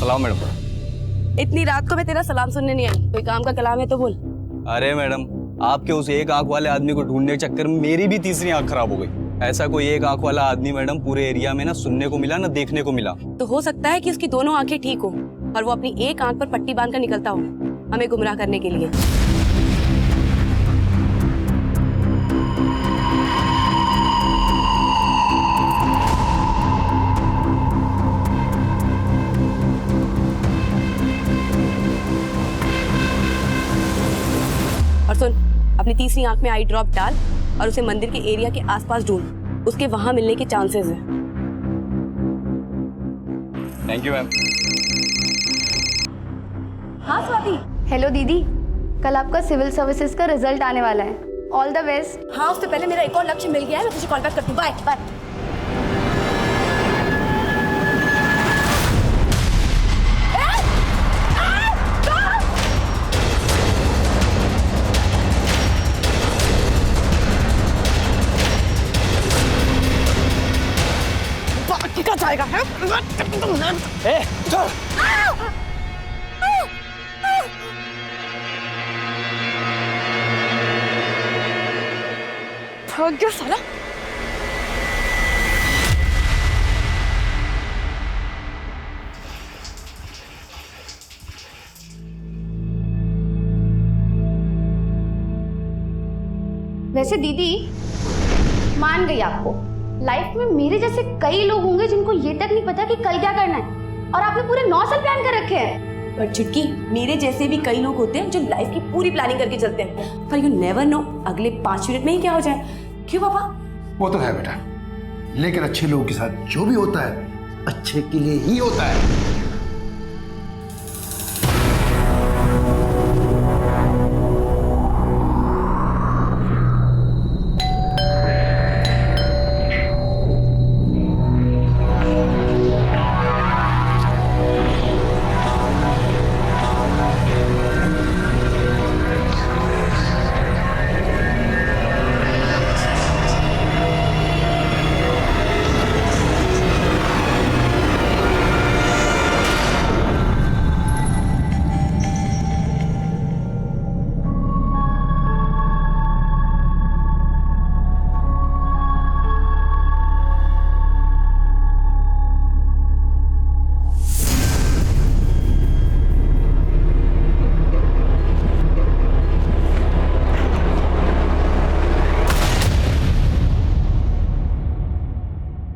सलाम मैडम। इतनी रात को मैं तेरा सलाम सुनने नहीं आई, कोई काम का कलाम है तो बोल। अरे मैडम, आपके उस एक आंख वाले आदमी को ढूंढने के चक्कर में मेरी भी तीसरी आंख खराब हो गई। ऐसा कोई एक आंख वाला आदमी मैडम पूरे एरिया में ना सुनने को मिला ना देखने को मिला। तो हो सकता है कि उसकी दोनों आंखें ठीक हो और वो अपनी एक आंख पर पट्टी बांधकर निकलता हो हमें गुमराह करने के लिए। और सुन, अपनी तीसरी आंख में आई ड्रॉप डाल और उसे मंदिर के एरिया के आसपास ढूंढ, उसके वहां मिलने के चांसेस हैं। Thank you ma'am. हाँ स्वाति। हेलो दीदी, कल आपका सिविल सर्विसेज का रिजल्ट आने वाला है। All the best. हाँ, उससे पहले मेरा एक और लक्ष्य मिल गया है, मैं तुझे कॉल बैक करती हूँ। Bye bye. क्या जाएगा है? ए, चल। भाग गया साला। वैसे दीदी, मान गई आपको, लाइफ में मेरे जैसे कई लोग होंगे जिनको ये तक नहीं पता कि कल क्या करना है, और आपने पूरे 9 साल प्लान कर रखे हैं। पर चुटकी, मेरे जैसे भी कई लोग होते हैं जो लाइफ की पूरी प्लानिंग करके चलते हैं, पर यू नेवर नो अगले 5 मिनट में ही क्या हो जाए। क्यों पापा? वो तो है बेटा, लेकिन अच्छे लोगों के साथ जो भी होता है अच्छे के लिए ही होता है।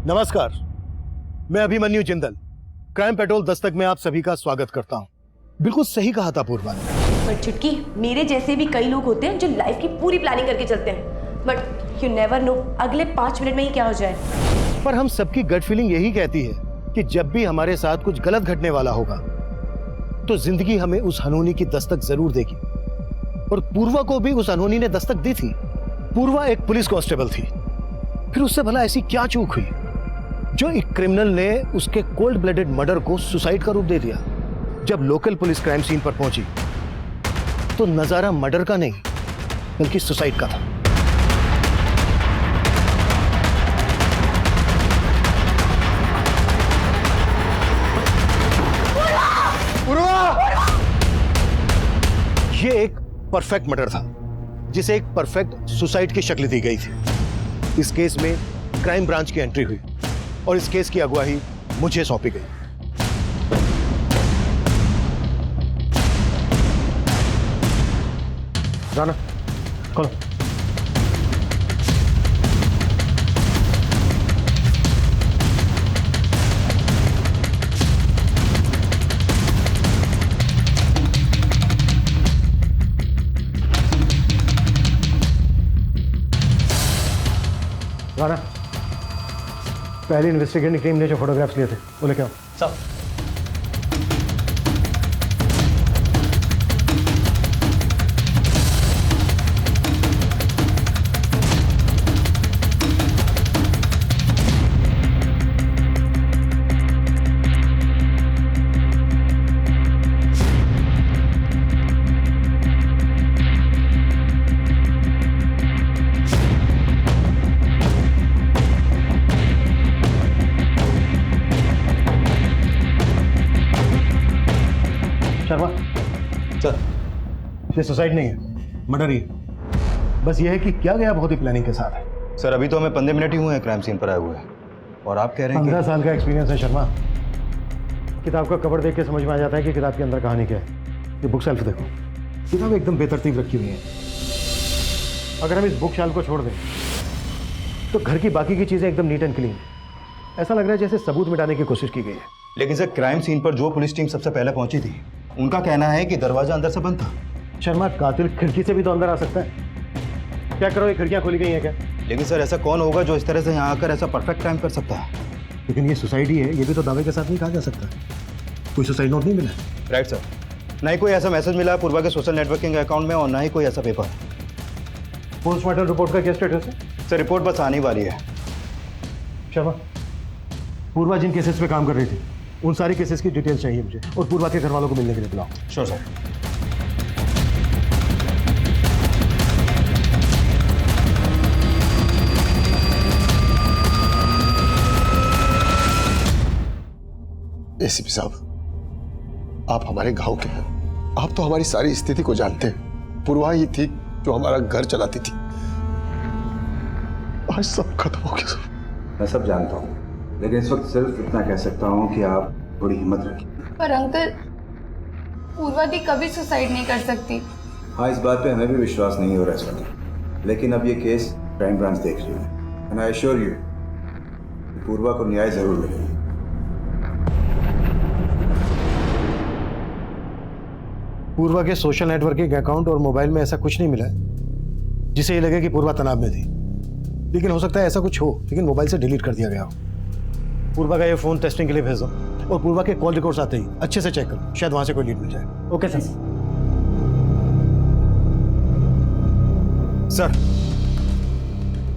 नमस्कार, मैं अभिमन्यु जिंदल, क्राइम पेट्रोल दस्तक में आप सभी का स्वागत करता हूं। बिल्कुल सही कहा था पूर्वा ने। पर चुटकी, मेरे जैसे भी कई लोग होते हैं जो लाइफ की पूरी प्लानिंग करके चलते हैं, बट यू नेवर नो अगले 5 मिनट में ही क्या हो जाए। पर हम सबकी गट फीलिंग यही कहती है कि जब भी हमारे साथ कुछ गलत घटने वाला होगा तो जिंदगी हमें उस अनहोनी की दस्तक जरूर देगी, और पूर्वा को भी उस अनहोनी ने दस्तक दी थी। पूर्वा एक पुलिस कांस्टेबल थी, फिर उससे भला ऐसी क्या चूक हुई जो एक क्रिमिनल ने उसके कोल्ड ब्लडेड मर्डर को सुसाइड का रूप दे दिया। जब लोकल पुलिस क्राइम सीन पर पहुंची तो नजारा मर्डर का नहीं बल्कि सुसाइड का था। ये एक परफेक्ट मर्डर था जिसे एक परफेक्ट सुसाइड की शक्ल दी गई थी। इस केस में क्राइम ब्रांच की एंट्री हुई और इस केस की अगुवाई मुझे सौंपी गई। राना, खोलो। राना, पहली इन्वेस्टिगेटिंग टीम ने जो फोटोग्राफ्स लिए थे वो लेके आओ। सब ये सुसाइड नहीं है, मर्डर ही है। बस ये है कि क्या गया बहुत ही प्लानिंग के साथ है। सर अभी तो हमें 15 मिनट ही हुए हैं क्राइम सीन पर आए हुए, और आप कह रहे हैं 15 साल का एक्सपीरियंस है शर्मा। किताब का कवर देख के समझ में आ जाता है कि किताब के अंदर कहानी क्या है। ये बुक शेल्फ देखो, किताब एकदम बेतरतीब रखी हुई है। अगर हम इस बुक शेल्फ को छोड़ दें तो घर की बाकी की चीजें एकदम नीट एंड क्लीन। ऐसा लग रहा है जैसे सबूत मिटाने की कोशिश की गई है। लेकिन सर क्राइम सीन पर जो पुलिस टीम सबसे पहले पहुंची थी, उनका कहना है कि दरवाजा अंदर से बंद था। शर्मा, कातिल खिड़की से भी तो अंदर आ सकता है। क्या करो, ये खिड़कियां खोली गई हैं क्या? लेकिन सर ऐसा कौन होगा जो इस तरह से यहाँ आकर ऐसा परफेक्ट क्राइम कर सकता है? लेकिन ये सोसाइटी है, ये भी तो दावे के साथ नहीं कहा जा सकता। कोई सुसाइड नोट नहीं मिला। राइट सर, ना ही कोई ऐसा मैसेज मिला है पूर्वा के सोशल नेटवर्किंग अकाउंट में, और ना ही कोई ऐसा पेपर। पोस्टमार्टम रिपोर्ट का क्या स्टेटस है? सर रिपोर्ट बस आने वाली है। शर्मा, पूर्वा जिन केसेस पे काम कर रही थी उन सारी केसेस की डिटेल्स चाहिए मुझे, और पूर्वा के घर वालों को मिलने के लिए बुलाओ। Sure sir. एसीपी साहब, आप हमारे गांव के हैं, आप तो हमारी सारी स्थिति को जानते हैं। पूर्वा ही थी जो हमारा घर चलाती थी। आज सब खत्म हो गया सर। मैं सब जानता हूँ, लेकिन इस वक्त सिर्फ इतना कह सकता हूँ कि आप थोड़ी हिम्मत रखिए। पर अंकल, पूर्वा दी कभी सुसाइड नहीं कर सकती। हाँ, इस बात पे हमें भी विश्वास नहीं हो रहा इस वक्त, लेकिन अब ये केस क्राइम ब्रांच देख रही है। एंड आई एश्योर यू, पूर्वा को न्याय जरूर मिलेगा। पूर्वा के सोशल नेटवर्किंग अकाउंट और मोबाइल में ऐसा कुछ नहीं मिला है जिसे ये लगे कि पूर्वा तनाव में थी। लेकिन हो सकता है ऐसा कुछ हो, लेकिन मोबाइल से डिलीट कर दिया गया हो। पूर्वा का ये फोन टेस्टिंग के लिए भेज दो, और पूर्वा के कॉल रिकॉर्ड्स आते ही अच्छे से चेक करो, शायद वहां से कोई लीड मिल जाए। Okay sir. सर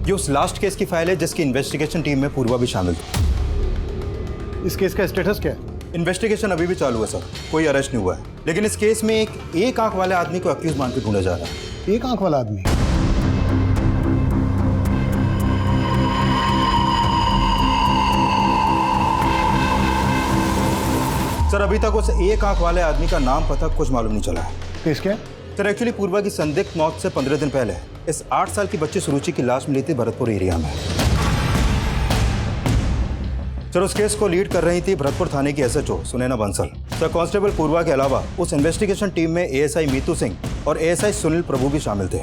ये उस लास्ट केस की फाइल है जिसकी इन्वेस्टिगेशन टीम में पूर्वा भी शामिल थी। इस केस का स्टेटस क्या है? इन्वेस्टिगेशन अभी भी चालू है सर, कोई अरेस्ट नहीं हुआ है। लेकिन इस केस में एक आंख वाले आदमी को अक्यूज मान के ढूंढा जा रहा है। एक आंख वाला आदमी? सर अभी तक उस एक आंख वाले आदमी का नाम पता कुछ मालूम नहीं चला है। केस क्या? सर एक्चुअली पूर्वा की संदिग्ध मौत से 15 दिन पहले इस 8 साल की बच्ची सुरुचि की लाश मिली थी भरतपुर एरिया में। सर उस केस को लीड कर रही थी भरतपुर थाने की SHO Sunaina Bansal. Sir constable Purva के अलावा उस इन्वेस्टिगेशन टीम में एएसआई मीतू सिंह और एएसआई सुनील प्रभु भी शामिल थे।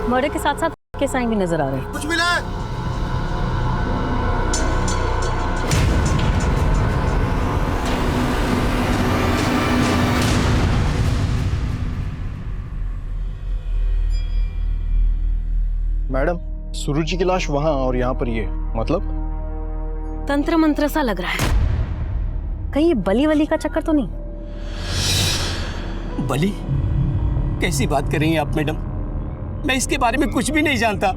मर्डर के साथ साथ के साइन भी नजर आ रहे हैं। कुछ मिला है? मैडम, सुरुचि की लाश वहां और यहाँ पर ये, मतलब? तंत्र मंत्र सा लग रहा है। कहीं ये बली वली का चक्कर तो नहीं? बली? कैसी बात कर रही हैं आप मैडम? मैं इसके बारे में कुछ भी नहीं जानता।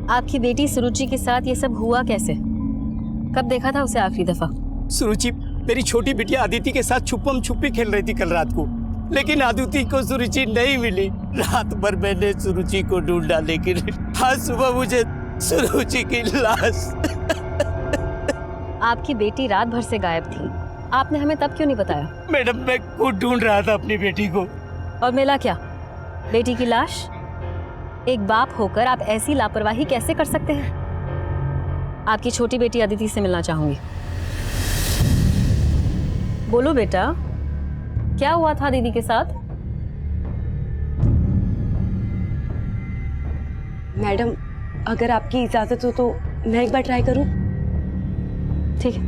आपकी बेटी सुरुचि के साथ ये सब हुआ कैसे? कब देखा था उसे आखिरी दफा? सुरुचि मेरी छोटी बिटिया अदिति के साथ छुपम छुपी खेल रही थी कल रात को, लेकिन अदिति को सुरुचि नहीं मिली। रात भर मैंने सुरुचि को ढूंढा, लेकिन आज सुबह मुझे सुरुचि की लाश। आपकी बेटी रात भर से गायब थी, आपने हमें तब क्यों नहीं बताया? मैडम मैं खुद ढूंढ रहा था अपनी बेटी को। और मिला क्या? बेटी की लाश? एक बाप होकर आप ऐसी लापरवाही कैसे कर सकते हैं? आपकी छोटी बेटी अदिति से मिलना चाहूंगी। बोलो बेटा, क्या हुआ था दीदी के साथ? मैडम, अगर आपकी इजाजत हो तो मैं एक बार ट्राई करूं? ठीक है।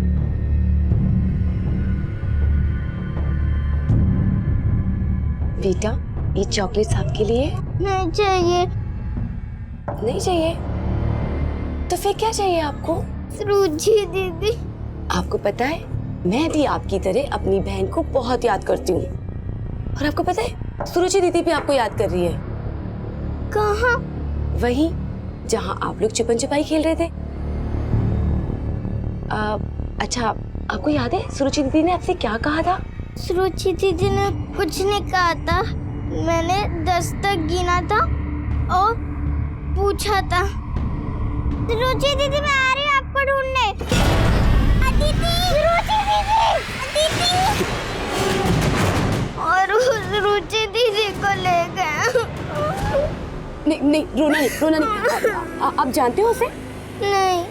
बेटा, ये चॉकलेट्स आपके लिए। नहीं चाहिए। नहीं चाहिए? तो फिर क्या चाहिए आपको? सुरुचि दीदी। आपको पता है, मैं भी आपकी तरह अपनी बहन को बहुत याद करती हूँ। और आपको पता है, सुरुचि दीदी भी आपको याद कर रही है। कहाँ? वहीं जहाँ आप लोग छुपन छुपाई खेल रहे थे। अच्छा, आपको याद है सुरुचि दीदी ने आपसे क्या कहा था? सुरुचि दीदी ने कुछ नहीं कहा था। मैंने 10 तक गिना था और पूछा था। सुरुचि दीदी मैं आ रही हूँ आपको ढूंढने। अदिति! नहीं रोना नहीं। आप जानते हो उसे? नहीं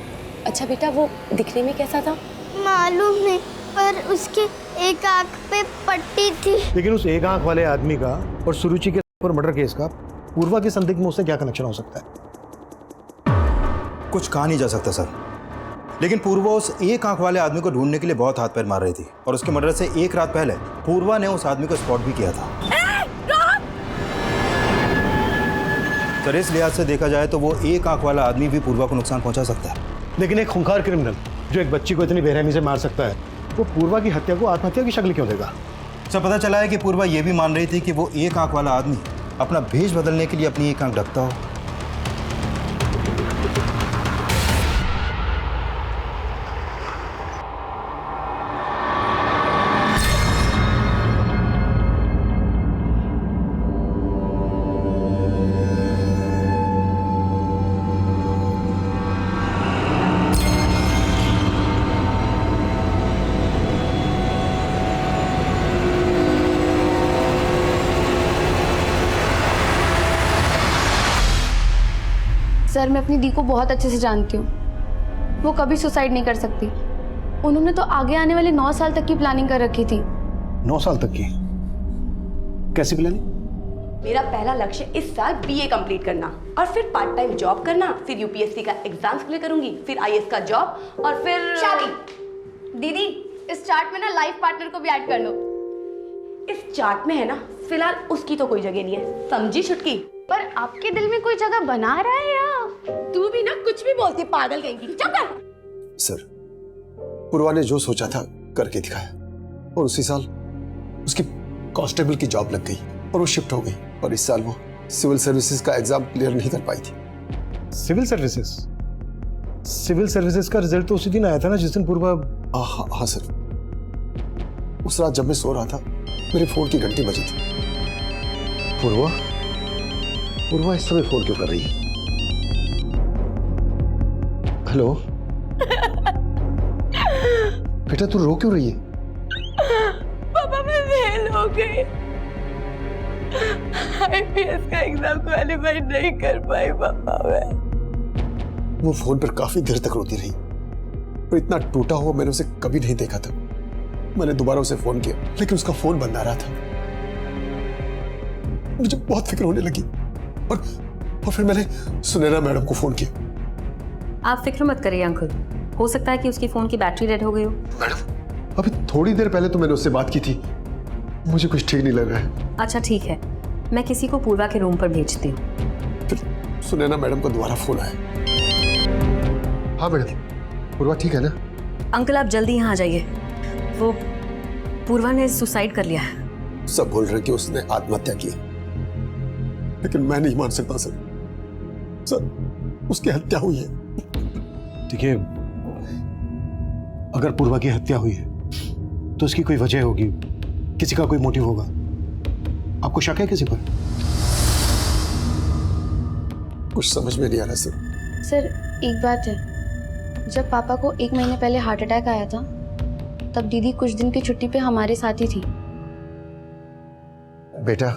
अच्छा बेटा, वो दिखने में कैसा था? मालूम नहीं, पर उसके एक आंख पे पट्टी थी। लेकिन उस एक आंख वाले आदमी का और सुरुचि के पर मर्डर केस का पूर्वा के संदिग्ध में उससे क्या कनेक्शन हो सकता है? कुछ कहा नहीं जा सकता सर, लेकिन पूर्वा उस एक आंख वाले आदमी को ढूंढने के लिए बहुत हाथ पैर मार रही थी और उसके मर्डर से एक रात पहले पूर्वा ने उस आदमी को स्पॉट भी किया था। सर इस लिहाज से देखा जाए तो वो एक आंख वाला आदमी भी पूर्वा को नुकसान पहुंचा सकता है। लेकिन एक खूंखार क्रिमिनल जो एक बच्ची को इतनी बेरहमी से मार सकता है, वो पूर्वा की हत्या को आत्महत्या की शक्ल क्यों देगा? सर पता चला है कि पूर्वा ये भी मान रही थी कि वो एक आंख वाला आदमी अपना भेष बदलने के लिए अपनी एक आंख ढकता हो। सर मैं अपनी दी को बहुत अच्छे से जानती हूँ, वो कभी सुसाइड नहीं कर सकती। उन्होंने तो आगे आने वाले 9 साल तक की प्लानिंग कर रखी थी। 9 साल तक की? कैसी प्लानिंग? मेरा पहला लक्ष्य इस साल बीए कंप्लीट करना और फिर पार्ट टाइम जॉब करना, फिर यूपीएससी का एग्जाम क्लियर करूंगी, फिर आईएएस का जॉब और फिर शादी। दीदी इस चार्ट में ना लाइफ पार्टनर को भी ऐड कर लो। इस चार्ट में है ना, फिलहाल उसकी तो कोई जगह नहीं है, समझी छुटकी? पर आपके दिल में कोई जगह बना रहा है या? तू भी ना कुछ भी बोलती, पागल कहेंगी। चुप कर। सर पूर्वा ने जो सोचा था करके दिखाया और उसी साल उसकी कांस्टेबल की जॉब लग गई और वो शिफ्ट हो गई और इस साल वो सिविल सर्विसेज का एग्जाम क्लियर नहीं कर पाई थी। Civil services? सिविल सर्विसेज का रिजल्ट तो उसी दिन आया था ना जिस दिन पूर्वा। हाँ सर, उस रात जब मैं सो रहा था मेरे फोन की घंटी बजी थी। पूर्वा इस समय फोन क्यों कर रही है? हेलो बेटा, तू रो क्यों रही है? पापा मैं फेल हो गई, आईपीएस का एग्जाम क्वालीफाई नहीं कर पाई पापा मैं। वो फोन पर काफी देर तक रोती रही और इतना टूटा हुआ मैंने उसे कभी नहीं देखा था। मैंने दोबारा उसे फोन किया लेकिन उसका फोन बंद आ रहा था। मुझे बहुत फिक्र होने लगी और फिर मैंने सुनैना मैडम को फोन किया। आप फिक्र मत करिए अंकल, हो सकता है कि उसकी फोन की बैटरी डेड हो गई हो। मैडम अभी थोड़ी देर पहले तो मैंने उससे बात की थी, मुझे कुछ ठीक नहीं लग रहा है। अच्छा ठीक है, मैं किसी को पूर्वा के रूम पर भेजती हूँ। फिर सुनैना मैडम को दोबारा फोन आया। हाँ मैडम, पूर्वा ठीक है ना? अंकल आप जल्दी यहाँ आ जाइए, वो पूर्वा ने सुसाइड कर लिया है। सब बोल रहे कि उसने आत्महत्या की, लेकिन मैं नहीं मान सकता सर। सर उसकी हत्या हुई है। देखिए, अगर पूर्वा की हत्या हुई है तो उसकी कोई वजह होगी, किसी का कोई मोटिव होगा। आपको शक है किसी पर? कुछ समझ में नहीं आ रहा सर। सर एक बात है, जब पापा को 1 महीने पहले हार्ट अटैक आया था तब दीदी कुछ दिन की छुट्टी पे हमारे साथ ही थी। बेटा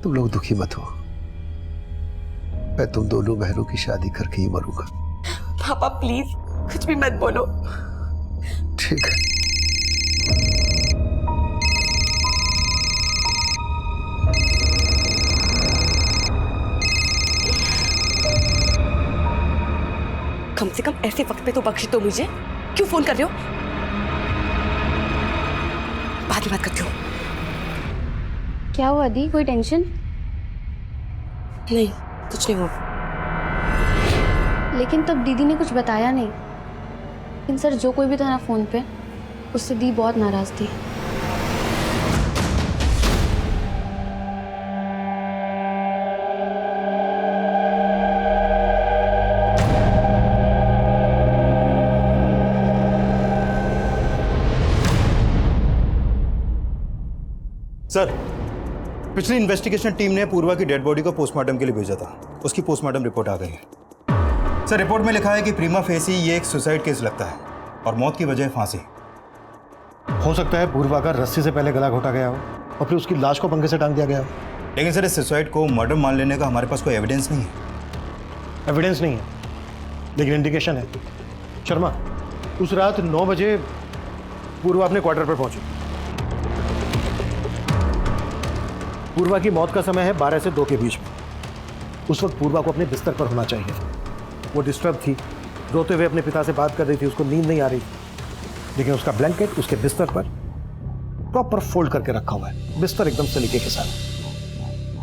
तुम लोग दुखी मत हो, मैं तुम दोनों बहनों की शादी करके ही मरूंगा। पापा प्लीज कुछ भी मत बोलो। ठीक है। कम से कम ऐसे वक्त पे तो बख्श दो मुझे। क्यों फोन कर रहे हो? बाद में बात करती हूँ। क्या हुआ दी, कोई टेंशन? नहीं कुछ नहीं हुआ। लेकिन तब दीदी ने कुछ बताया नहीं। लेकिन सर जो कोई भी था ना फोन पे, उससे दी बहुत नाराज थी। सर पिछली इन्वेस्टिगेशन टीम ने पूर्वा की डेड बॉडी को पोस्टमार्टम के लिए भेजा था, उसकी पोस्टमार्टम रिपोर्ट आ गई है। सर रिपोर्ट में लिखा है कि प्रीमा फेसी ये एक सुसाइड केस लगता है और मौत की वजह फांसी। हो सकता है पूर्वा का रस्सी से पहले गला घोटा गया हो और फिर उसकी लाश को पंखे से टांग दिया गया हो। लेकिन सर इस सुसाइड को मर्डर मान लेने का हमारे पास कोई एविडेंस नहीं है। एविडेंस नहीं है लेकिन इंडिकेशन है। शर्मा, उस रात 9 बजे पूर्वा अपने क्वार्टर पर पहुंची। पूर्वा की मौत का समय है 12 से 2 के बीच में। उस वक्त पूर्वा को अपने बिस्तर पर होना चाहिए। वो डिस्टर्ब थी, रोते हुए अपने पिता से बात कर रही थी, उसको नींद नहीं आ रही थी, लेकिन उसका ब्लैंकेट उसके बिस्तर पर प्रॉपर फोल्ड करके रखा हुआ है, बिस्तर एकदम सलीके के साथ।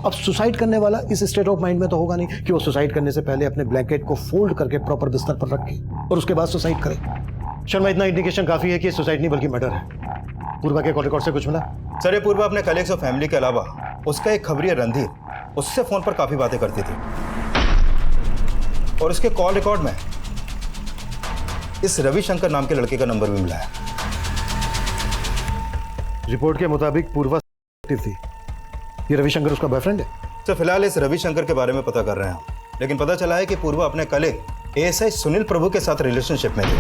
अब सुसाइड करने वाला इस स्टेट ऑफ माइंड में तो होगा नहीं कि वो सुसाइड करने से पहले अपने ब्लैंकेट को फोल्ड करके प्रॉपर बिस्तर पर रखे और उसके बाद सुसाइड करे। शर्मा, इतना इंडिकेशन काफी है कि सुसाइड नहीं बल्कि मर्डर है। पूर्वा के कॉल रिकॉर्ड से कुछ मिला? सर ये पूर्वा अपने कलीग्स और फैमिली के अलावा उसका एक खबरिया रणधीर, उससे फोन पर काफी बातें करती थी और उसके कॉल रिकॉर्ड में इस रविशंकर नाम के लड़के का नंबर भी मिला है। रिपोर्ट के मुताबिक पूर्वा एक्टिव थी। ये रविशंकर उसका बॉयफ्रेंड है? तो फिलहाल इस रविशंकर के बारे में पता कर रहे हैं, लेकिन पता चला है कि पूर्वा अपने कलीग एएसआई सुनील प्रभु के साथ रिलेशनशिप में थी।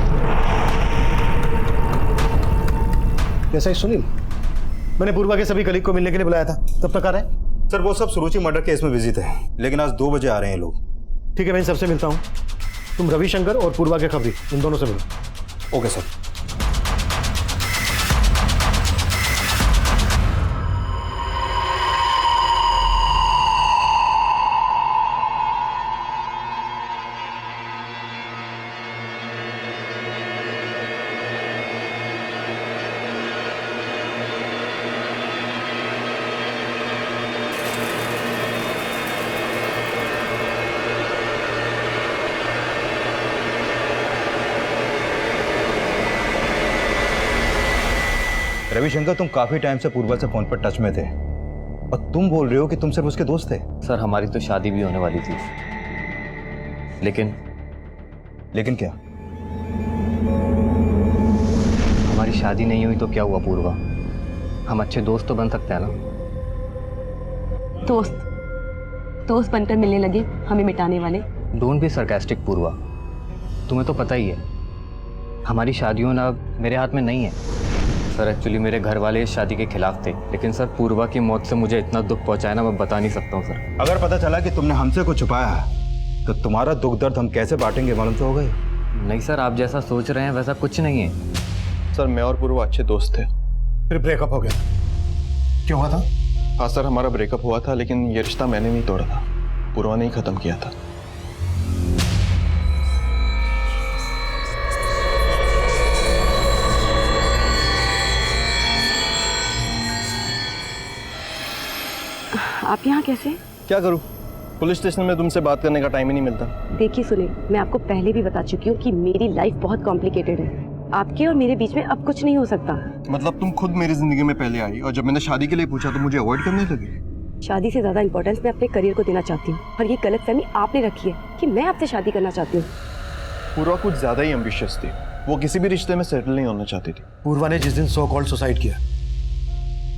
एएसआई सुनील? मैंने पूर्वा के सभी कलीग को मिलने के लिए बुलाया था, तब तक आ रहे हैं? सर वो सब सुरुचि मर्डर केस में बिजी थे, लेकिन आज 2 बजे आ रहे हैं लोग। ठीक है, मैं इन सबसे मिलता हूँ। तुम रविशंकर और पूर्वा के खबरी, इन दोनों से मिलो। Okay sir. रविशंकर, तुम काफी टाइम से पूर्वा से फोन पर टच में थे और तुम बोल रहे हो कि तुम सिर्फ उसके दोस्त थे। सर हमारी तो शादी भी होने वाली थी, लेकिन क्या? हमारी शादी नहीं हुई तो क्या हुआ पूर्वा? हम अच्छे दोस्त तो बन सकते हैं ना। दोस्त बनकर मिलने लगे हमें मिटाने वाले। डोंट बी सरकास्टिक पूर्वा, तुम्हें तो पता ही है हमारी शादी होना मेरे हाथ में नहीं है। सर एक्चुअली मेरे घर वाले इस शादी के खिलाफ थे, लेकिन सर पूर्वा की मौत से मुझे इतना दुख पहुंचा है ना, मैं बता नहीं सकता हूँ सर। अगर पता चला कि तुमने हमसे कुछ छुपाया है तो तुम्हारा दुख दर्द हम कैसे बांटेंगे, मालूम तो होगा ही। नहीं सर, आप जैसा सोच रहे हैं वैसा कुछ नहीं है। सर मैं और पूर्वा अच्छे दोस्त थे, फिर ब्रेकअप हो गया। क्यों हुआ था? हाँ सर, हमारा ब्रेकअप हुआ था, लेकिन ये रिश्ता मैंने नहीं तोड़ा था, पूर्वा ने ही खत्म किया था। आप यहाँ कैसे? क्या करूँ, पुलिस स्टेशन में तुमसे बात करने का टाइम ही नहीं मिलता। देखिए सुनील, मैं आपको पहले भी बता चुकी हूँ कि मेरी लाइफ बहुत कॉम्प्लिकेटेड है। आपके और मेरे बीच में अब कुछ नहीं हो सकता। मतलब तुम खुद मेरी जिंदगी में पहले आई और जब मैंने शादी के लिए पूछा तो मुझे अवॉइड करने लगी। शादी से ज्यादा इंपॉर्टेंस मैं अपने करियर को देना चाहती हूँ और ये गलतफहमी आपने रखी है कि मैं आपसे शादी करना चाहती हूँ। पूर्वा कुछ ज्यादा ही एम्बिशियस थी, वो किसी भी रिश्ते में सेटल नहीं होना चाहती थी। पूर्वा ने जिस दिन सो कॉल्ड सुसाइड किया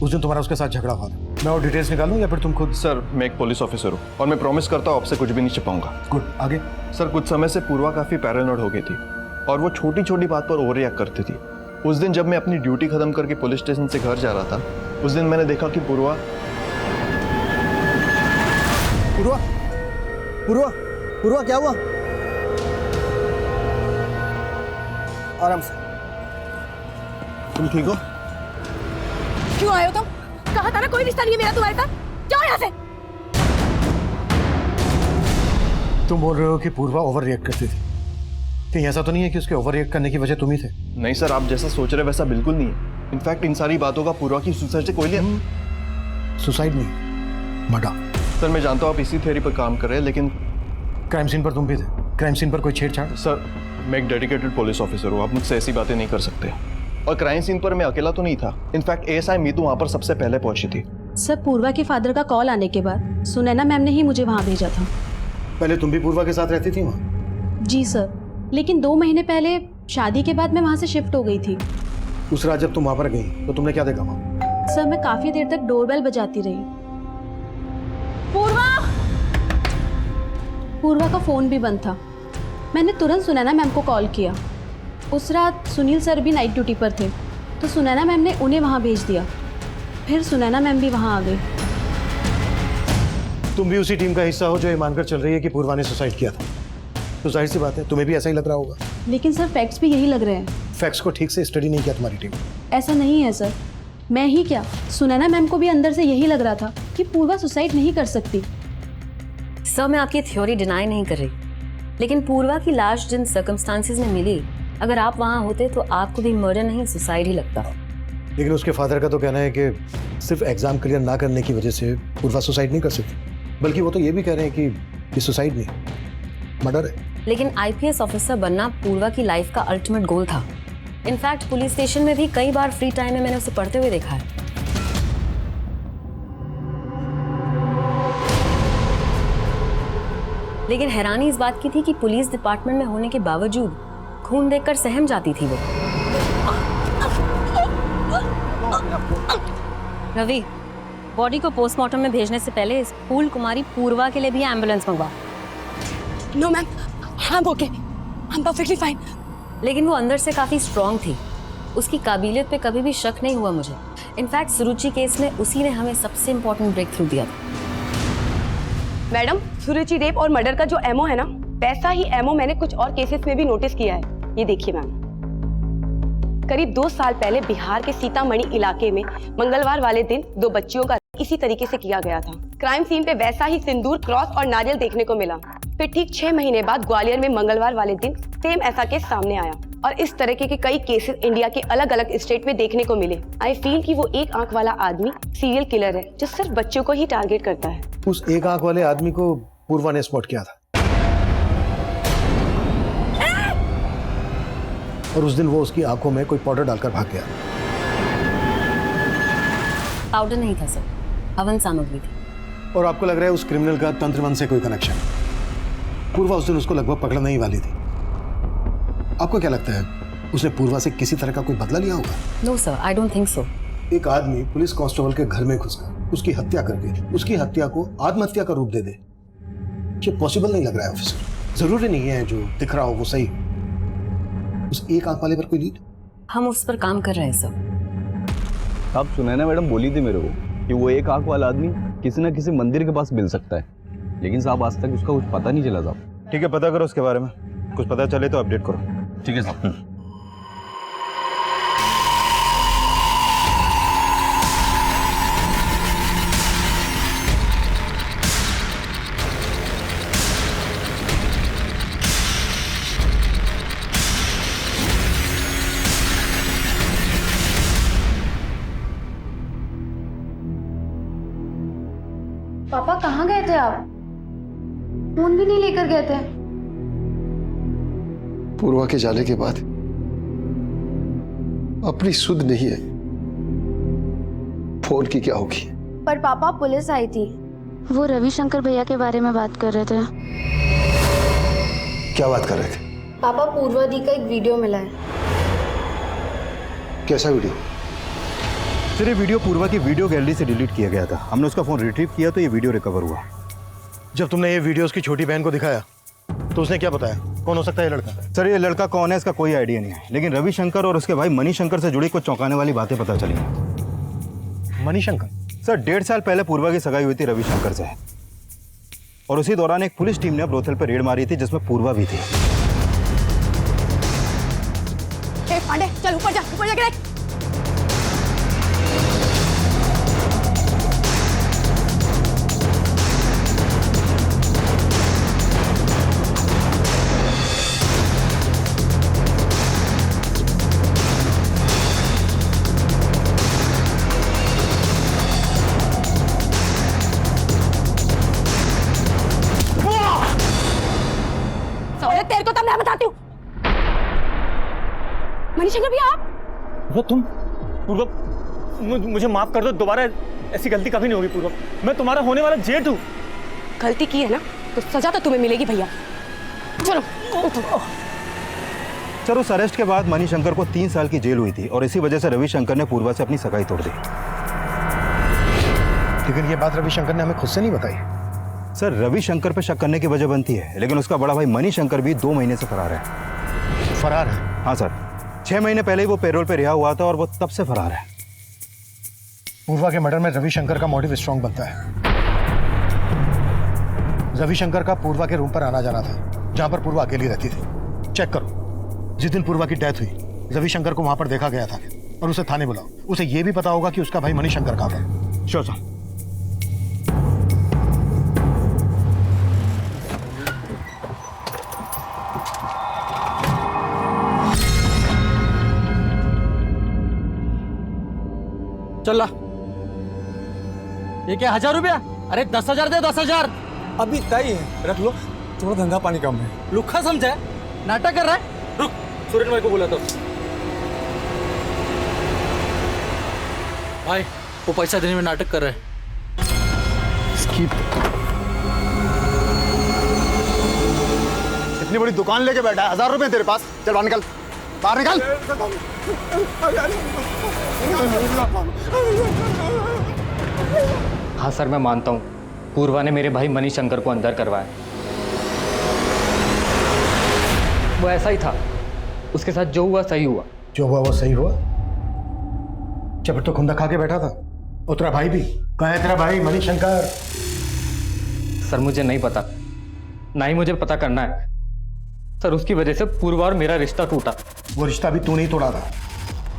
उस दिन तुम्हारा उसके साथ झगड़ा हुआ था। मैं और डिटेल्स निकालूं या फिर तुम खुद? सर मैं एक पुलिस ऑफिसर हूँ और मैं प्रॉमिस करता हूँ आपसे कुछ भी नहीं छिपाऊंगा। गुड, आगे? सर कुछ समय से पूर्वा काफी पैरानॉइड हो गई थी और वो छोटी छोटी बात पर ओवर रिएक्ट करती थी। उस दिन जब मैं अपनी ड्यूटी खत्म करके पुलिस स्टेशन से घर जा रहा था, उस दिन मैंने देखा कि पूर्वा क्या हुआ? आराम से। तुम ठीक हो? क्यों आए हो तुम? कहा था ना कोई रिश्ता नहीं है मेरा तुम्हारे साथ। जाओ यहाँ से। तुम बोल रहे हो कि पूर्वा ओवर रिएक्ट करती थी, कहीं ऐसा तो नहीं है कि उसके ओवर रिएक्ट करने की वजह तुम ही थे? नहीं सर, आप जैसा सोच रहे वैसा बिल्कुल नहीं है। इनफैक्ट इन सारी बातों का पूर्वा की सुसाइड से कोई नहीं। सुसाइड नहीं, मर्डर। सर मैं जानता हूँ आप इसी थ्योरी पर काम कर रहे हैं, लेकिन क्राइम सीन पर तुम भी थे। क्राइम सीन पर कोई छेड़छाड़? सर मैं एक डेडिकेटेड पुलिस ऑफिसर हूँ, आप मुझसे ऐसी बातें नहीं कर सकते। और क्राइम सीन पर मैं अकेला तो नहीं था, इनफैक्ट एएसआई मीतू वहाँ पर सबसे पहले पहुंची थी। सर पूर्वा के फादर का कॉल आने के बाद सुनैना मैम ने ही मुझे वहाँ भेजा था। पहले तुम भी पूर्वा के साथ रहती थी वहाँ? जी सर, लेकिन 2 महीने पहले शादी के बाद मैं वहाँ से शिफ्ट हो गई थी। उस रात जब तुम वहाँ पर गई तो तुमने क्या देखा वहाँ? सर मैं काफी देर तक डोरबेल बजाती रही। पूर्वा का फोन भी बंद था। मैंने तुरंत सुनैना मैम को कॉल किया। उस रात सुनील सर भी नाइट ड्यूटी पर थे, तो सुनैना मैम ने उन्हें वहाँ भेज दिया। फिर सुनैना मैम भी वहाँ आ गई। तुम भी उसी टीम का हिस्सा हो जो ये मानकर चल रही है कि पूर्वा ने सुसाइड किया था, तो जाहिर सी बात है तुम्हें भी ऐसा ही लग रहा होगा। लेकिन सर फैक्ट्स भी यही लग रहे हैं। फैक्ट्स को ठीक से स्टडी नहीं किया तुम्हारी टीम। ऐसा नहीं है सर, मैं ही क्या, सुनैना मैम को भी अंदर से यही लग रहा था कि पूर्वा सुसाइड नहीं कर सकती। सर मैं आपकी थ्योरी डिनाई नहीं कर रही, लेकिन पूर्वा की लाश जिन सर्कमस्टांसेस में मिली, अगर आप वहाँ होते तो आपको भी मर्डर नहीं सुसाइड ही लगता। लेकिन उसके फादर का तो कहना है कि सिर्फ एग्जाम क्लियर ना करने की वजह से पूर्वा सुसाइड नहीं कर सकती, बल्कि वो तो ये भी कह रहे हैं कि ये सुसाइड नहीं, मर्डर है। लेकिन आईपीएस ऑफिसर बनना पूर्वा की लाइफ का अल्टीमेट गोल था। इनफैक्ट पुलिस स्टेशन में भी कई बार फ्री टाइम में मैंने उसे पढ़ते हुए देखा है। लेकिन हैरानी इस बात की थी कि पुलिस डिपार्टमेंट में होने के बावजूद खून देखकर सहम जाती थी वो। रवि, बॉडी को पोस्टमार्टम में भेजने से पहले स्कूल कुमारी पूर्वा के लिए भी एम्बुलेंस मंगवा। No ma'am, I am okay, I am perfectly fine. लेकिन वो अंदर से काफी स्ट्रांग थी, उसकी काबिलियत पे कभी भी शक नहीं हुआ मुझे। इनफैक्ट सुरुचि केस में उसी ने हमें सबसे इम्पोर्टेंट ब्रेक थ्रू दिया था। मैडम, सुरुचि रेप और मर्डर का जो एमओ है ना, वैसा ही एमओ मैंने कुछ और केसेस में भी नोटिस किया है। ये देखिए मैम, करीब 2 साल पहले बिहार के सीतामढ़ी इलाके में मंगलवार वाले दिन 2 बच्चियों का इसी तरीके से किया गया था। क्राइम सीन पे वैसा ही सिंदूर, क्रॉस और नारियल देखने को मिला। फिर ठीक 6 महीने बाद ग्वालियर में मंगलवार वाले दिन सेम ऐसा केस सामने आया और इस तरह के कई केसेस इंडिया के अलग अलग स्टेट में देखने को मिले। आई फील कि वो एक आंख वाला आदमी सीरियल किलर है जो सिर्फ बच्चों को ही टारगेट करता है। उस एक आंख वाले आदमी को पूर्वा ने स्पॉट किया था और उस दिन वो उसकी आंखों में कोई पाउडर डालकर भाग गया। पाउडर नहीं था सर, हवन सामग्री थी। और आपको लग रहा है उस क्रिमिनल का तंत्रमन से कोई कनेक्शन? पूर्वा उस दिन उसको लगभग पकड़ने ही वाली थी। आपको क्या लगता है उसने पूर्वा से किसी तरह का कोई बदला लिया होगा? No sir, I don't think so. एक आदमी पुलिस कांस्टेबल के घर में घुसकर उसकी हत्या करके उसकी हत्या को आत्महत्या का रूप दे दे, ये पॉसिबल नहीं लग रहा है ऑफिसर। जरूरी नहीं है जो दिख रहा हो वो सही। उस एक आंख वाले पर कोई लीड? हम उस पर काम कर रहे हैं सर। आप सुनैना मैडम बोली थी मेरे को कि वो एक आंख वाला आदमी किसी न किसी मंदिर के पास मिल सकता है, लेकिन साहब आज तक उसका कुछ पता नहीं चला साहब। ठीक है, पता करो उसके बारे में, कुछ पता चले तो अपडेट करो। ठीक है साहब। पापा कहाँ गए थे आप? फोन भी नहीं लेकर गए थे। पूर्वा के जाने के बाद अपनी सुध नहीं है, फोन की क्या होगी? पर पापा पुलिस आई थी, वो रविशंकर भैया के बारे में बात कर रहे थे। क्या बात कर रहे थे? पापा पूर्वा दी का एक वीडियो मिला है। कैसा वीडियो? सर ये वीडियो पूर्वा की वीडियो गैलरी से डिलीट किया गया था। हमने उसका फोन रिट्रीव किया तो ये वीडियो रिकवर हुआ। जब तुमने ये वीडियो उसकी छोटी बहन को दिखाया तो उसने क्या बताया? कौन हो सकता है ये लड़का? सर ये लड़का कौन है इसका कोई आइडिया नहीं है, लेकिन रविशंकर और उसके भाई मणिशंकर से जुड़ी कुछ चौंकाने वाली बातें पता चली हैं। मणिशंकर? सर 1.5 साल पहले पूर्वा की सगाई हुई थी रविशंकर से, और उसी दौरान एक पुलिस टीम ने ब्रोथल पर रेड मारी थी जिसमें पूर्वा भी थी। पांडे चल ऊपर जाके देख। तेरे को तब मैं बताती हूँ। मणिशंकर भैया आप? वो तुम? पूर्व, मुझे माफ कर दो, दोबारा ऐसी गलती कभी नहीं होगी। पूर्व, मैं तुम्हारा होने वाला जेठ हूँ। गलती की है ना तो सजा तो तुम्हें मिलेगी भैया। चलो। सर उस अरेस्ट के बाद मणिशंकर को 3 साल की जेल हुई थी और इसी वजह से रविशंकर ने पूर्वा से अपनी सगाई तोड़ दी। लेकिन ये बात रविशंकर ने हमें खुद से नहीं बताई। सर रविशंकर पे शक करने की वजह बनती है, लेकिन उसका बड़ा भाई मणिशंकर भी 2 महीने से फरार है। फरार है? हाँ सर, 6 महीने पहले ही वो पेरोल पे रिहा हुआ था और वो तब से फरार है। पूर्वा के मर्डर में रविशंकर का मोटिव स्ट्रांग बनता है। रविशंकर का पूर्वा के रूम पर आना जाना था, जहां पर पूर्वा अकेली रहती थी। चेक करो, जिस दिन पूर्वा की डेथ हुई रविशंकर को वहां पर देखा गया था और उसे थाने बुलाओ। उसे यह भी पता होगा कि उसका भाई मणिशंकर कहां है। Sure sir. चल ये क्या 1000 रुपया? अरे 10,000 दे 10,000। अभी तय है, रख लो, थोड़ा धंधा पानी कम है। लुखा समझा है? नाटक कर रहा है? रुक, सूरज भाई को बोला तो। भाई वो पैसा देने में नाटक कर रहा है। इतनी बड़ी दुकान लेके बैठा है, 1000 रुपए तेरे पास। चल बाहर निकल, बाहर निकल। हाँ सर, मैं मानता हूँ पूर्वा ने मेरे भाई मणिशंकर को अंदर करवाया। वो ऐसा ही था, उसके साथ जो हुआ सही हुआ। जो हुआ वो सही हुआ। जब तो खुंदा खा के बैठा था। और तेरा भाई भी कहाँ है? तेरा भाई मणिशंकर? सर मुझे नहीं पता, ना ही मुझे पता करना है सर। उसकी वजह से पूर्वा और मेरा रिश्ता टूटा। वो रिश्ता भी तू नहीं तोड़ा था,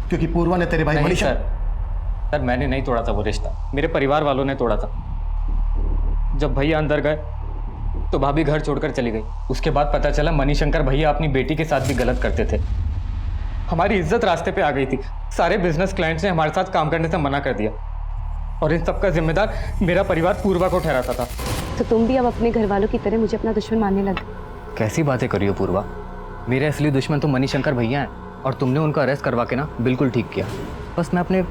क्योंकि पूर्वा ने तेरे भाई मणिशंकर। सर मैंने नहीं तोड़ा था वो रिश्ता, मेरे परिवार वालों ने तोड़ा था। जब भैया अंदर गए तो भाभी घर छोड़कर चली गई। उसके बाद पता चला मणिशंकर भैया अपनी बेटी के साथ भी गलत करते थे। हमारी इज्जत रास्ते पे आ गई थी। सारे बिजनेस क्लाइंट्स ने हमारे साथ काम करने से मना कर दिया और इन सबका जिम्मेदार मेरा परिवार पूर्वा को ठहराता था। तो तुम भी अब अपने घर वालों की तरह मुझे अपना दुश्मन मानने लगे? कैसी बातें करी हो पूर्वा? मेरे असली दुश्मन तो मणिशंकर भैया हैं और तुमने उनका अरेस्ट करवा के ना बिल्कुल ठीक किया। बस मैं अपने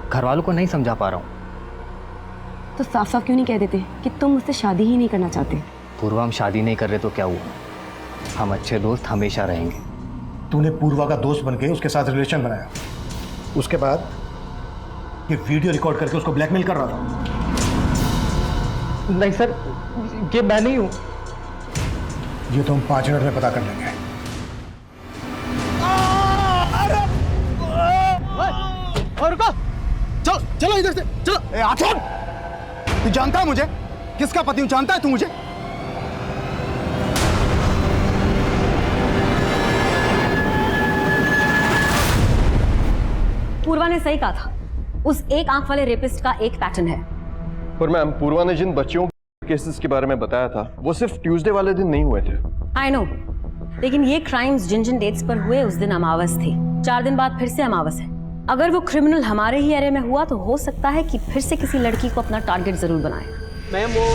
घर वालों को नहीं समझा पा रहा हूँ। तो साफ साफ क्यों नहीं कह देते कि तुम मुझसे शादी ही नहीं करना चाहते? पूर्वा, हम शादी नहीं कर रहे तो क्या हुआ? हम अच्छे दोस्त हमेशा रहेंगे। तूने पूर्वा का दोस्त बन के उसके साथ रिलेशन बनाया, उसके बाद ये वीडियो रिकॉर्ड करके उसको ब्लैकमेल कर रहा था। नहीं सर, ये मैं नहीं हूँ। ये तो हम 5 मिनट में पता कर लेंगे। और रुको, चलो चलो इधर से चलो। ए हाथ छोड़। तू जानता है मुझे किसका पति हूं? जानता है तू मुझे? पूर्वा ने सही कहा था, उस एक आंख वाले रेपिस्ट का एक पैटर्न है। पर मैम, पूर्वा ने जिन बच्चियों केसेस के बारे में बताया था वो सिर्फ ट्यूसडे वाले दिन नहीं हुए थे। आई नो, लेकिन ये क्राइम्स जिन जिन डेट्स पर हुए उस दिन अमावस थी। 4 दिन बाद फिर से अमावस है। अगर वो क्रिमिनल हमारे ही एरिया में हुआ तो हो सकता है कि फिर से किसी लड़की को अपना टारगेट जरूर बनाए। मैम वो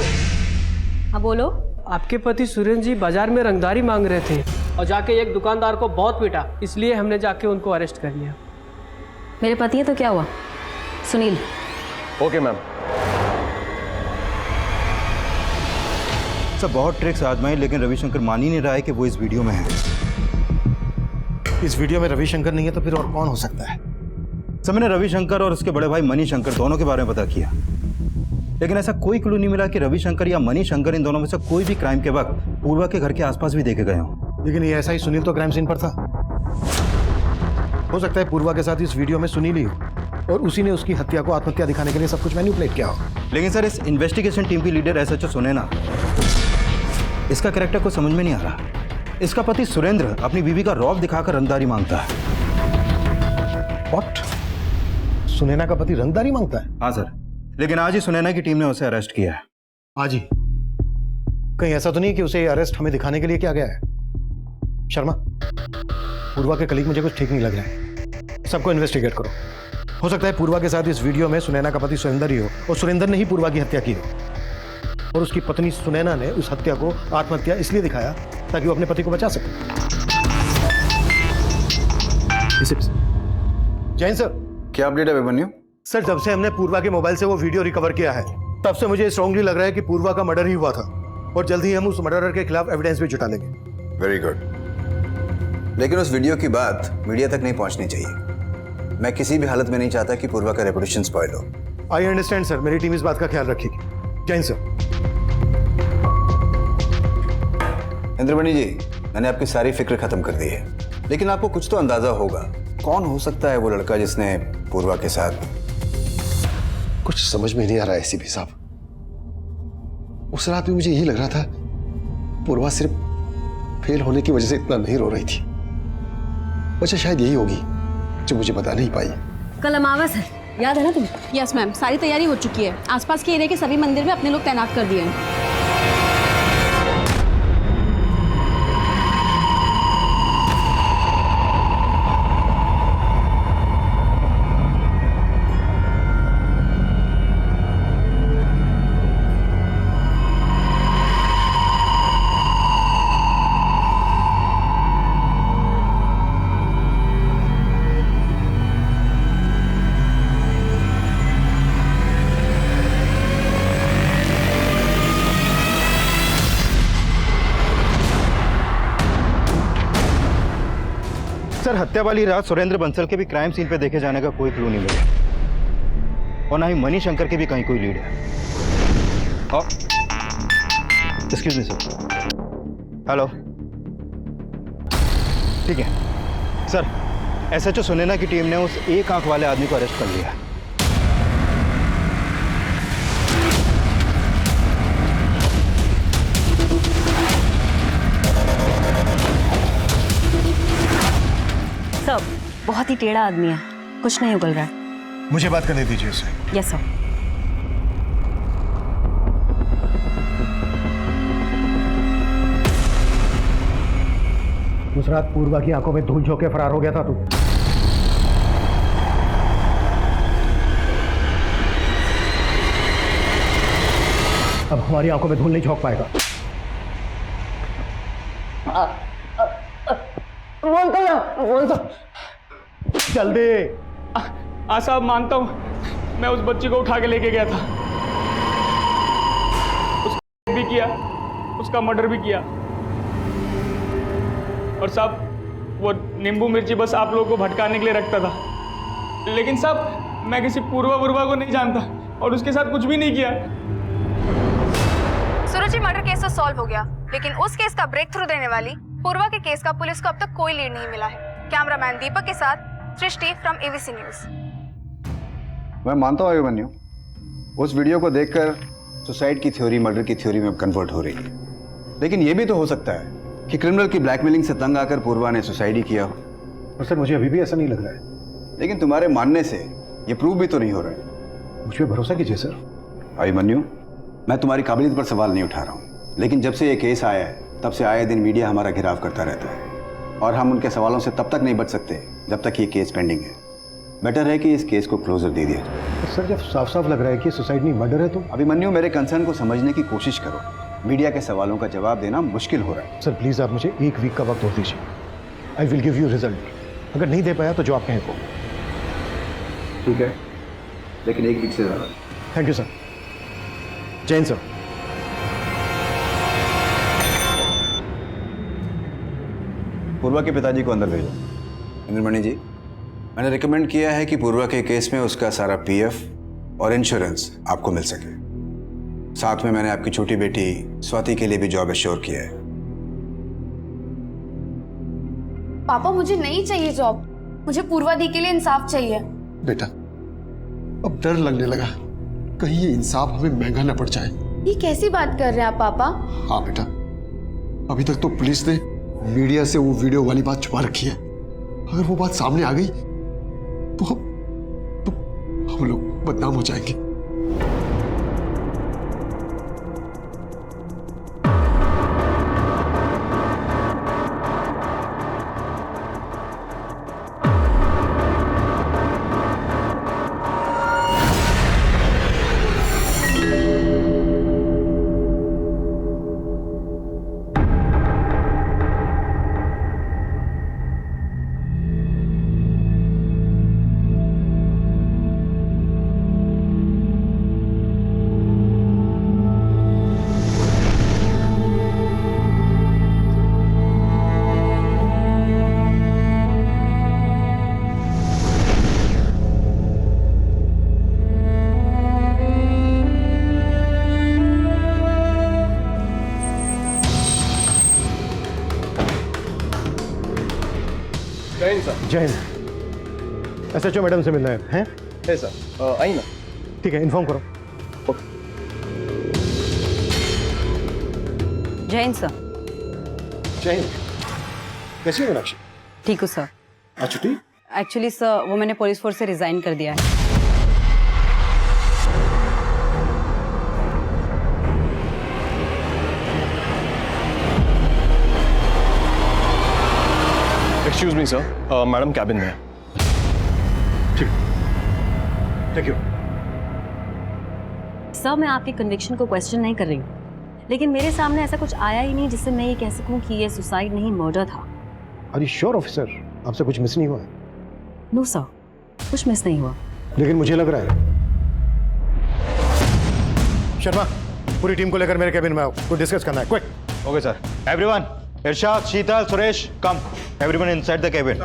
हाँ बोलो। आपके पति सुरेंद्र जी बाजार में रंगदारी मांग रहे थे और जाके एक दुकानदार को बहुत पीटा, इसलिए हमने जाके उनको अरेस्ट कर लिया। मेरे पति है तो क्या हुआ? सुनील। Okay ma'am. सब बहुत ट्रिक्स आजमाए लेकिन रविशंकर मान ही नहीं रहा है कि वो इस वीडियो में है। इस वीडियो में रविशंकर नहीं है तो फिर और कौन हो सकता है? सब मैंने रविशंकर और उसके बड़े भाई मणिशंकर दोनों के बारे में पता किया, लेकिन ऐसा कोई क्लू नहीं मिला कि रविशंकर या मणिशंकर इन दोनों में से कोई भी क्राइम के वक्त पूर्वा के घर के आसपास भी देखे गए हों। लेकिन ये ऐसा ही सुनील तो क्राइम सीन पर था। हो सकता है पूर्वा के साथ इस वीडियो में सुनील ही हो और उसी ने उसकी हत्या को आत्महत्या दिखाने के लिए सब कुछ मैनिपुलेट किया हो। लेकिन सर, इस इन्वेस्टिगेशन टीम की लीडर एसएचओ सुनैना, इसका कैरेक्टर को समझ में नहीं आ रहा। इसका पति सुरेंद्र अपनी बीवी का रौब दिखाकर रंगदारी मांगता है। What? सुनैना का पति रंगदारी मांगता है? हाँ सर, लेकिन आज ही सुनैना की टीम ने उसे अरेस्ट किया है। आज ही? कहीं ऐसा तो नहीं कि उसे अरेस्ट हमें दिखाने के लिए किया गया है? शर्मा, पूर्वा के कलीग मुझे कुछ ठीक नहीं लग रहा है। सबको इन्वेस्टिगेट करो। हो सकता है पूर्वा के साथ इस वीडियो में सुनैना का पति सुरेंद्र ही हो और सुरेंद्र ने ही पूर्वा की हत्या की हो और उसकी पत्नी सुनैना ने उस हत्या को आत्महत्या इसलिए दिखाया ताकि वो अपने पति को बचा सके। जैन सर। क्या अपडेट है अभिमन्यु? सर, जब से हमने पूर्वा के मोबाइल से वो वीडियो रिकवर किया है तब से मुझे स्ट्रांगली लग रहा है कि पूर्वा का मर्डर ही हुआ था और जल्द ही हम उस मर्डरर के खिलाफ एविडेंस भी जुटा लेंगे। वेरी गुड, लेकिन उस वीडियो की बात मीडिया तक नहीं पहुंचनी चाहिए। मैं किसी भी हालत में नहीं चाहता कि पूर्वा का रेपुटेशन स्पॉइल हो। आई अंडरस्टैंड सर, मेरी टीम इस बात का ख्याल रखेगी। जैन सर। इंद्रमणि जी, मैंने आपकी सारी फिक्र खत्म कर दी है, लेकिन आपको कुछ तो अंदाजा होगा कौन हो सकता है वो लड़का जिसने पूर्वा के साथ। कुछ समझ में नहीं आ रहा है एसीपी साहब। उस रात भी मुझे यही लग रहा था पूर्वा सिर्फ फेल होने की वजह से इतना नहीं रो रही थी। वजह शायद यही होगी जो मुझे बता नहीं पाई। कल अमावस है, याद है ना तुम्हें? यस मैम, सारी तैयारी हो चुकी है। आसपास के एरिया के सभी मंदिर में अपने लोग तैनात कर दिए हैं। सर, हत्या वाली रात सुरेंद्र बंसल के भी क्राइम सीन पे देखे जाने का कोई क्लू नहीं मिला और ना ही मनी शंकर के भी कहीं कोई लीड है। Excuse me sir. हेलो, ठीक है सर। एसएचओ सुनैना की टीम ने उस एक आंख वाले आदमी को अरेस्ट कर लिया है। सब बहुत ही टेढ़ा आदमी है, कुछ नहीं उगल रहा है। मुझे बात करने दीजिए उससे। Yes sir. उस रात पूर्वा की आंखों में धूल झोंक के फरार हो गया था तू। अब हमारी आंखों में धूल नहीं झोंक पाएगा। जल्दी। साहब, मानता हूँ मैं उस बच्ची को उठा के लेके गया था, उसको भी किया, उसका मर्डर भी किया। और साहब, वो नींबू मिर्ची बस आप लोगों को भटकाने के लिए रखता था। लेकिन साहब, मैं किसी पूर्वा को नहीं जानता और उसके साथ कुछ भी नहीं किया। सुरुचि मर्डर केस तो सॉल्व हो गया, लेकिन उस केस का ब्रेक थ्रू देने वाली पूर्वा के केस का पुलिस को अब तक कोई लीड नहीं मिला है। कैमरामैन दीपक के साथ सृष्टि फ्रॉम एबीसी न्यूज। मैं मानता हूँ अभिमन्यु, उस वीडियो को देखकर सुसाइड की थ्योरी मर्डर की थ्योरी में कन्वर्ट हो रही है। लेकिन यह भी तो हो सकता है कि क्रिमिनल की ब्लैकमेलिंग से तंग आकर पूर्वा ने सुसाइड ही किया हो। और सर, मुझे अभी भी ऐसा नहीं लग रहा है। लेकिन तुम्हारे मानने से ये प्रूव भी तो नहीं हो रहा है। मुझ पर भरोसा कीजिए सर। अभिमन्यु, मैं तुम्हारी काबिलियत पर सवाल नहीं उठा रहा हूँ, लेकिन जब से ये केस आया है तब से आए दिन मीडिया हमारा घिराव करता रहता है और हम उनके सवालों से तब तक नहीं बच सकते जब तक ये केस पेंडिंग है। बेटर है कि इस केस को क्लोजर दे दिया जाए। सर, जब साफ साफ लग रहा है कि सुसाइड नहीं मर्डर है तो। अभिमन्यु, मेरे कंसर्न को समझने की कोशिश करो। मीडिया के सवालों का जवाब देना मुश्किल हो रहा है। सर प्लीज, आप मुझे एक वीक का वक्त और दीजिए। I will give you result. अगर नहीं दे पाया तो जो आप कहें वो। ठीक है, लेकिन एक वीक से ज़्यादा। Thank you sir. Jain sir. Purva के पिताजी को अंदर भेजो। इंद्रमणि जी, मैंने रिकमेंड किया है कि पूर्वा के केस में उसका सारा पीएफ और इंश्योरेंस आपको मिल सके। साथ में मैंने आपकी छोटी बेटी स्वाति के लिए भी जॉब एश्योर किया है। पापा, मुझे नहीं चाहिए जॉब, मुझे पूर्वा दी के लिए इंसाफ चाहिए। बेटा, अब डर लगने लगा कहीं ये इंसाफ हमें महंगा न पड़ जाए। ये कैसी बात कर रहे हैं आप पापा? हाँ बेटा, अभी तक तो पुलिस ने मीडिया से वो वीडियो वाली बात छुपा रखी है। अगर वो बात सामने आ गई तो हम लोग बदनाम हो जाएंगे। जैन, एसएचओ मैडम से मिलना है? है सर, आई ना। ठीक है, इन्फॉर्म करो। जैन सर, जय हिंद। कैसी हो मीनाक्षी? ठीक हो सर। आज छुट्टी? एक्चुअली सर वो मैंने पुलिस फोर्स से रिजाइन कर दिया है। Excuse me sir, madam cabin में है। ठीक, थैंक यू। सर मैं आपके कन्विक्शन को क्वेश्चन नहीं कर रही हूँ, लेकिन मेरे सामने ऐसा कुछ आया ही नहीं जिससे मैं ये कह सकूं कि ये सुसाइड नहीं मर्डर था। अरे श्योर ऑफिसर, आपसे कुछ मिस नहीं हुआ है? नो सर, कुछ मिस नहीं हुआ। लेकिन मुझे लग रहा है। शर्मा, पूरी टीम को लेकर मेरे कैबिन में आओ, कुछ डिस्कस करना है। Quick. Okay sir. Everyone, Irshad, Sheetal, Suresh, come. Everyone inside the cabin.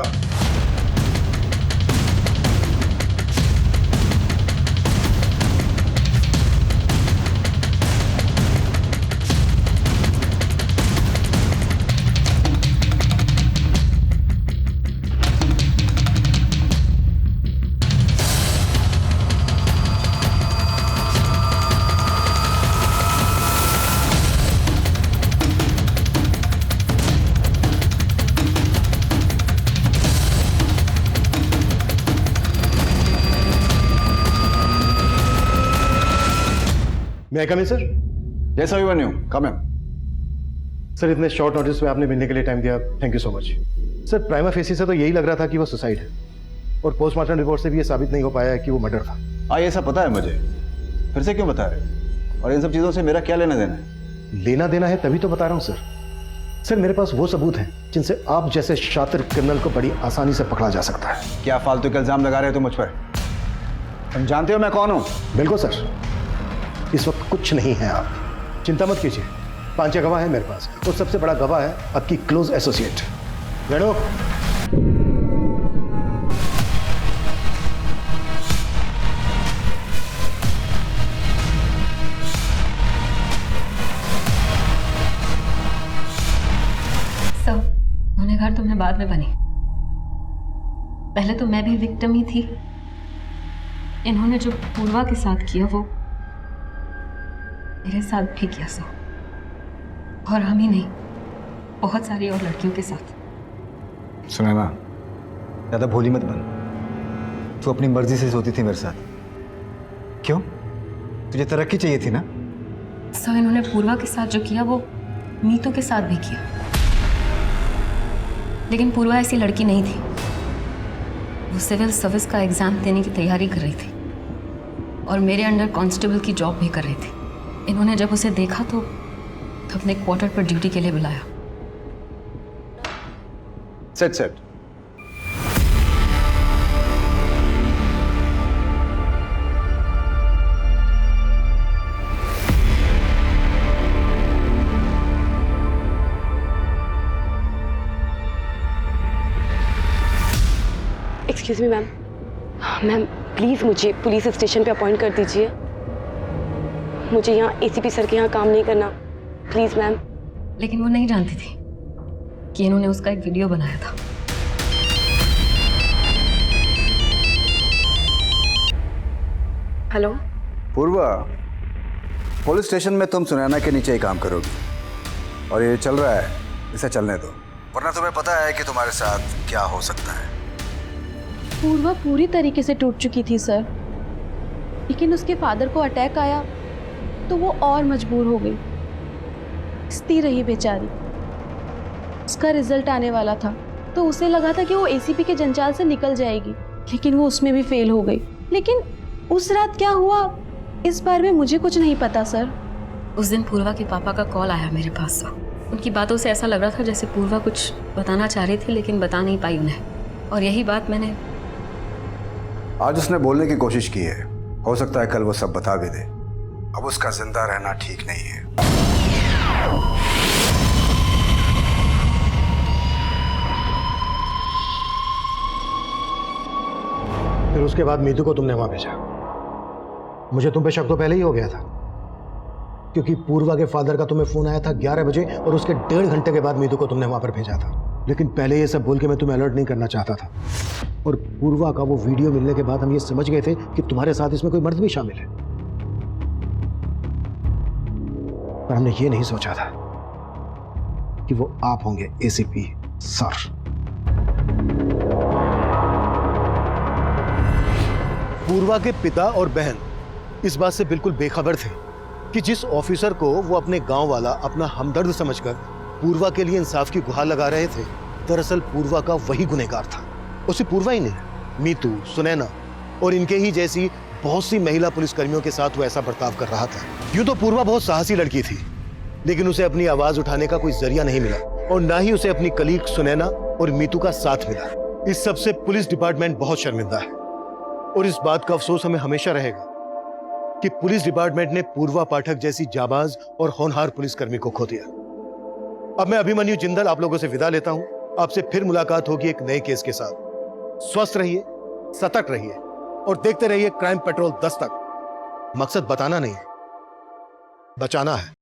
मैं कम सर? यस अभिमन्यु, कम इन। सर इतने शॉर्ट नोटिस में आपने मिलने के लिए टाइम दिया, thank you so much. Sir prima facie से तो यही लग रहा था कि वो सुसाइड है, और पोस्टमार्टम रिपोर्ट से भी ये साबित नहीं हो पाया है कि वो मर्डर था। हाँ ये सब पता है मुझे, फिर से क्यों बता रहे? और इन सब चीजों से मेरा क्या लेना देना है? लेना देना है तभी तो बता रहा हूँ सर। सर मेरे पास वो सबूत हैं जिनसे आप जैसे शातिर क्रिमिनल को बड़ी आसानी से पकड़ा जा सकता है। क्या फालतू के इल्जाम लगा रहे हो तुम मुझ पर? तुम जानते हो मैं कौन हूँ? बिल्कुल सर, इस वक्त कुछ नहीं है आप, चिंता मत कीजिए। 5 गवाह है मेरे पास, और सबसे बड़ा गवाह है आपकी क्लोज एसोसिएट रेणु। सर गुनहगार तो मैं बाद में बनी, पहले तो मैं भी विक्टिम ही थी। इन्होंने जो पूर्वा के साथ किया वो मेरे साथ भी किया सर, और हम ही नहीं, बहुत सारी और लड़कियों के साथ। सुनैना, ज्यादा भोली मत बन। तू अपनी मर्जी से सोती थी मेरे साथ, क्यों? तुझे तरक्की चाहिए थी ना? सर इन्होंने पूर्वा के साथ जो किया वो नीतू के साथ भी किया, लेकिन पूर्वा ऐसी लड़की नहीं थी। वो सिविल सर्विस का एग्जाम देने की तैयारी कर रही थी और मेरे अंडर कांस्टेबल की जॉब भी कर रही थी। इन्होंने जब उसे देखा तो अपने क्वार्टर पर ड्यूटी के लिए बुलाया। Set set. Excuse me ma'am, ma'am please मुझे पुलिस स्टेशन पे अपॉइंट कर दीजिए। मुझे यहाँ एसीपी सर के यहाँ काम नहीं करना, प्लीज़ मैम। लेकिन वो नहीं जानती थी कि इन्होंने उसका एक वीडियो बनाया था। हेलो पूर्वा, पुलिस स्टेशन में तुम सुनैना के नीचे ही काम करोगी, और ये चल रहा है, इसे चलने दो, वरना तुम्हें पता है कि तुम्हारे साथ क्या हो सकता है। पूर्वा पूरी तरीके से टूट चुकी थी सर, लेकिन उसके फादर को अटैक आया तो वो और मजबूर हो गई, स्थिर रही बेचारी। उसका रिजल्ट आने वाला था तो उसे लगा था कि वो एसीपी के जंजाल से निकल जाएगी, लेकिन वो उसमें भी फेल हो गई। लेकिन उस रात क्या हुआ इस बारे में मुझे कुछ नहीं पता सर। उस दिन पूर्वा के पापा का कॉल आया मेरे पास। उनकी बातों से ऐसा लग रहा था जैसे पूर्वा कुछ बताना चाह रही थी लेकिन बता नहीं पाई उन्हें, और यही बात मैंने आज उसने बोलने की कोशिश की है, हो सकता है कल वो सब बता भी दे। अब उसका जिंदा रहना ठीक नहीं है। फिर उसके बाद मीतू को तुमने वहां भेजा। मुझे तुम पे शक तो पहले ही हो गया था, क्योंकि पूर्वा के फादर का तुम्हें फोन आया था 11 बजे, और उसके 1.5 घंटे के बाद मीतू को तुमने वहां पर भेजा था। लेकिन पहले ये सब बोल के मैं तुम्हें अलर्ट नहीं करना चाहता था, और पूर्वा का वो वीडियो मिलने के बाद हम ये समझ गए थे कि तुम्हारे साथ इसमें कोई मर्द भी शामिल है, पर हमने ये नहीं सोचा था कि वो आप होंगे एसीपी सर। पूर्वा के पिता और बहन इस बात से बिल्कुल बेखबर थे कि जिस ऑफिसर को वो अपने गांव वाला अपना हमदर्द समझकर पूर्वा के लिए इंसाफ की गुहार लगा रहे थे, दरअसल पूर्वा का वही गुनहगार था। उसे पूर्वा ही नहीं, मीतू, सुनैना और इनके ही जैसी बहुत सी महिला पुलिसकर्मियों के साथ वो ऐसा बर्ताव कर रहा था। यूं तो पूर्वा बहुत साहसी लड़की थी, लेकिन उसे अपनी आवाज उठाने का कोई जरिया नहीं मिला और ना ही उसे अपनी कलीग सुनैना और मीतू का साथ मिला। इस सब से पुलिस डिपार्टमेंट बहुत शर्मिंदा है और इस बात का अफसोस हमें हमेशा रहेगा कि पुलिस डिपार्टमेंट ने पूर्वा पाठक जैसी जाबाज और होनहार पुलिसकर्मी को खो दिया। अब मैं अभिमन्यु जिंदल आप लोगों से विदा लेता हूं। आपसे फिर मुलाकात होगी एक नए केस के साथ। स्वस्थ रहिए, सतर्क रहिए और देखते रहिए क्राइम पेट्रोल 10 तक। मकसद बताना नहीं, बचाना है।